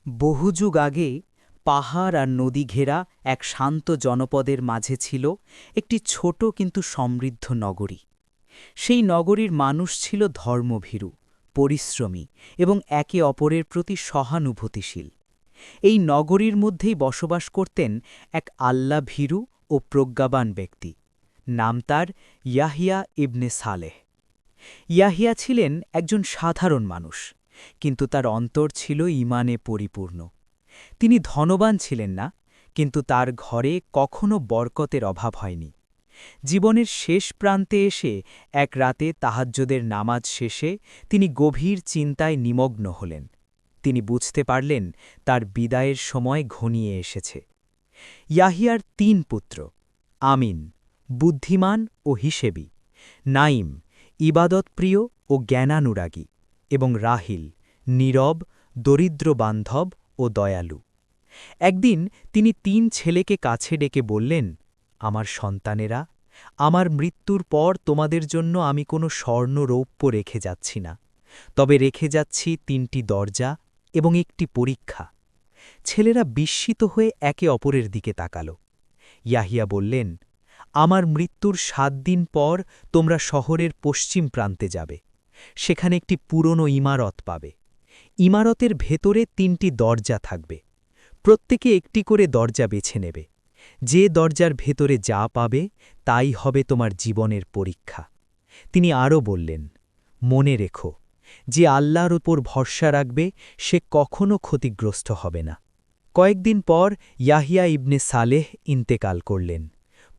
বহু যুগ আগে পাহাড় আর নদী ঘেরা এক শান্ত জনপদের মাঝে ছিল একটি ছোট কিন্তু সমৃদ্ধ নগরী। সেই নগরীর মানুষ ছিল ধর্মভীরু, পরিশ্রমী এবং একে অপরের প্রতি সহানুভূতিশীল। এই নগরীর মধ্যেই বসবাস করতেন এক আল্লাভীরু ও প্রজ্ঞাবান ব্যক্তি। নাম তার ইয়াহিয়া ইবনে সালেহ। ইয়াহিয়া ছিলেন একজন সাধারণ মানুষ, কিন্তু তার অন্তর ছিল ঈমানে পরিপূর্ণ। তিনি ধনবান ছিলেন না, কিন্তু তার ঘরে কখনো বরকতের অভাব হয়নি। জীবনের শেষ প্রান্তে এসে এক রাতে তাহাজ্জুদের নামাজ শেষে তিনি গভীর চিন্তায় নিমগ্ন হলেন। তিনি বুঝতে পারলেন তার বিদায়ের সময় ঘনিয়ে এসেছে। ইয়াহিয়ার ৩ পুত্র, আমিন বুদ্ধিমান ও হিসেবী, নাইম ইবাদতপ্রিয় ও জ্ঞানানুরাগী, এবং রাহিল নীরব, দরিদ্রবান্ধব ও দয়ালু। একদিন তিনি ৩ ছেলেকে কাছে ডেকে বললেন, আমার সন্তানেরা, আমার মৃত্যুর পর তোমাদের জন্য আমি কোনো স্বর্ণরৌপ্য রেখে যাচ্ছি না, তবে রেখে যাচ্ছি ৩টি দরজা এবং একটি পরীক্ষা। ছেলেরা বিস্মিত হয়ে একে অপরের দিকে তাকাল। ইয়াহিয়া বললেন, আমার মৃত্যুর ৭ দিন পর তোমরা শহরের পশ্চিম প্রান্তে যাবে। সেখানে একটি পুরনো ইমারত পাবে। ইমারতের ভেতরে ৩টি দরজা থাকবে। প্রত্যেকে একটি করে দরজা বেছে নেবে। যে দরজার ভেতরে যা পাবে তাই হবে তোমার জীবনের পরীক্ষা। তিনি আরও বললেন, মনে রেখো, যে আল্লাহর উপর ভরসা রাখবে সে কখনো ক্ষতিগ্রস্ত হবে না। কয়েকদিন পর ইয়াহিয়া ইবনে সালেহ ইন্তেকাল করলেন।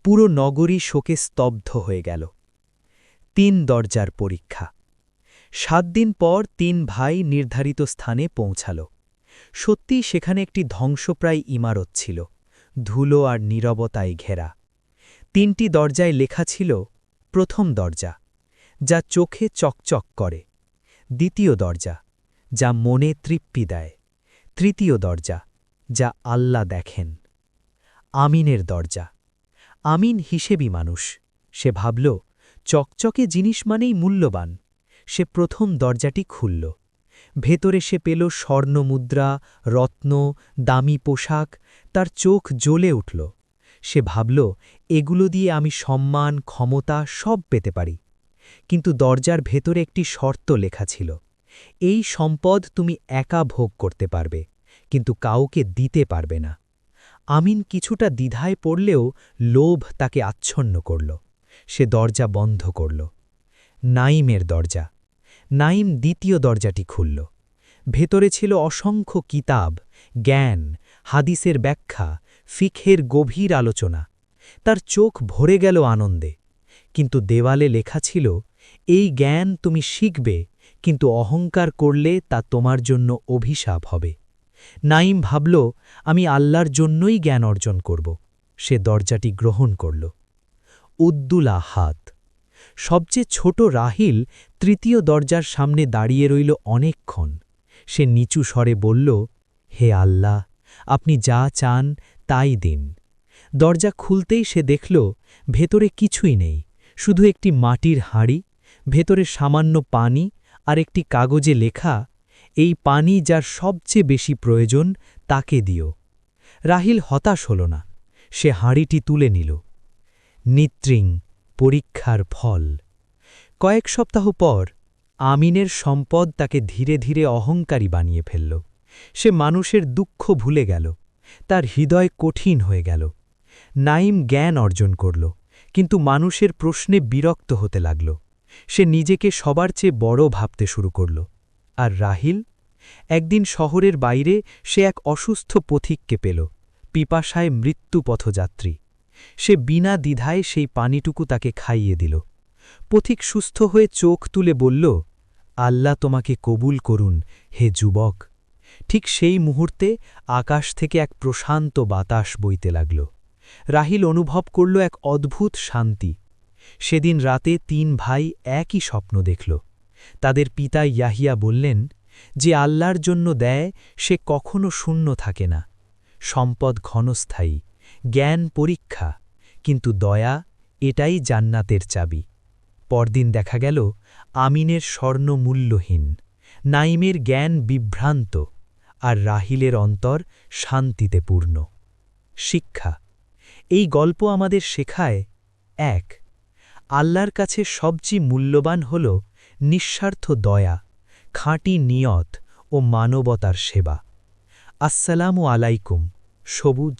পুরো নগরী শোকে স্তব্ধ হয়ে গেল। ৩ দরজার পরীক্ষা। ৭ দিন পর ৩ ভাই নির্ধারিত স্থানে পৌঁছাল। সত্যিই সেখানে একটি ধ্বংসপ্রায় ইমারত ছিল, ধুলো আর নীরবতায় ঘেরা। ৩টি দরজায় লেখা ছিল, প্রথম দরজা, যা চোখে চকচক করে; দ্বিতীয় দরজা, যা মনে তৃপ্তি দেয়; তৃতীয় দরজা, যা আল্লাহ দেখেন; আমিনের দরজা। আমিন হিসেবী মানুষ। সে ভাবল, চকচকে জিনিস মানেই মূল্যবান। সে প্রথম দরজাটি খুলল। ভেতরে সে পেল স্বর্ণমুদ্রা, রত্ন, দামি পোশাক। তার চোখ জ্বলে উঠল। সে ভাবল, এগুলো দিয়ে আমি সম্মান, ক্ষমতা সব পেতে পারি। কিন্তু দরজার ভেতরে একটি শর্ত লেখা ছিল, এই সম্পদ তুমি একা ভোগ করতে পারবে, কিন্তু কাউকে দিতে পারবে না। আমিন কিছুটা দ্বিধায় পড়লেও লোভ তাকে আচ্ছন্ন করল। সে দরজা বন্ধ করল। নাইমের দরজা। নাইম দ্বিতীয় দরজাটি খুলল। ভেতরে ছিল অসংখ্য কিতাব, জ্ঞান, হাদিসের ব্যাখ্যা, ফিকহের গভীর আলোচনা। তার চোখ ভরে গেল আনন্দে। কিন্তু দেওয়ালে লেখা ছিল, এই জ্ঞান তুমি শিখবে, কিন্তু অহংকার করলে তা তোমার জন্য অভিশাপ হবে। নাইম ভাবল, আমি আল্লাহর জন্যই জ্ঞান অর্জন করব। সে দরজাটি গ্রহণ করল। উদ্দুলা হাত। সবচেয়ে ছোট রাহিল তৃতীয় দরজার সামনে দাঁড়িয়ে রইল অনেকক্ষণ। সে নিচু স্বরে বলল, হে আল্লাহ, আপনি যা চান তাই দিন। দরজা খুলতেই সে দেখল, ভেতরে কিছুই নেই, শুধু একটি মাটির হাঁড়ি, ভেতরে সামান্য পানি আর একটি কাগজে লেখা, এই পানি যার সবচেয়ে বেশি প্রয়োজন তাকে দিও। রাহিল হতাশ হল না। সে হাঁড়িটি তুলে নিল। নিত্রিং, পরীক্ষার ফল। কয়েক সপ্তাহ পর আমিনের সম্পদ তাকে ধীরে ধীরে অহংকারী বানিয়ে ফেলল। সে মানুষের দুঃখ ভুলে গেল। তার হৃদয় কঠিন হয়ে গেল। নাইম জ্ঞান অর্জন করল, কিন্তু মানুষের প্রশ্নে বিরক্ত হতে লাগল। সে নিজেকে সবার চেয়ে বড় ভাবতে শুরু করল। আর রাহিল? একদিন শহরের বাইরে সে এক অসুস্থ পথিককে পেল, পিপাসায় মৃত্যুপথযাত্রী। সে বিনা দ্বিধায় সেই পানিটুকু তাকে খাইয়ে দিল। পথিক সুস্থ হয়ে চোখ তুলে বলল, আল্লাহ তোমাকে কবুল করুন, হে যুবক। ঠিক সেই মুহূর্তে আকাশ থেকে এক প্রশান্ত বাতাস বইতে লাগল। রাহিল অনুভব করল এক অদ্ভুত শান্তি। সেদিন রাতে ৩ ভাই একই স্বপ্ন দেখল। তাদের পিতা ইয়াহিয়া বললেন, যে আল্লাহর জন্য দেয় সে কখনো শূন্য থাকে না। সম্পদ ক্ষণস্থায়ী, জ্ঞান পরীক্ষা, কিন্তু দয়া এটাই জান্নাতের চাবি। পরদিন দেখা গেল, আমিনের স্বর্ণ মূল্যহীন, নাইমের জ্ঞান বিভ্রান্ত, আর রাহিলের অন্তর শান্তিতে পূর্ণ। শিক্ষা: এই গল্প আমাদের শেখায় ১. আল্লাহর কাছে সবচেয়ে মূল্যবান হল নিঃস্বার্থ দয়া, খাঁটি নিয়ত ও মানবতার সেবা। আসসালামু আলাইকুম। সবুজ।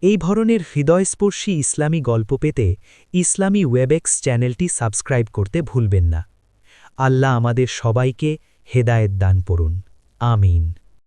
এই ধরনের হৃদয়স্পর্শী ইসলামী গল্প পেতে ইসলামী ওয়েবেক্স চ্যানেলটি সাবস্ক্রাইব করতে ভুলবেন না। আল্লাহ আমাদের সবাইকে হেদায়েত দান করুন। আমিন।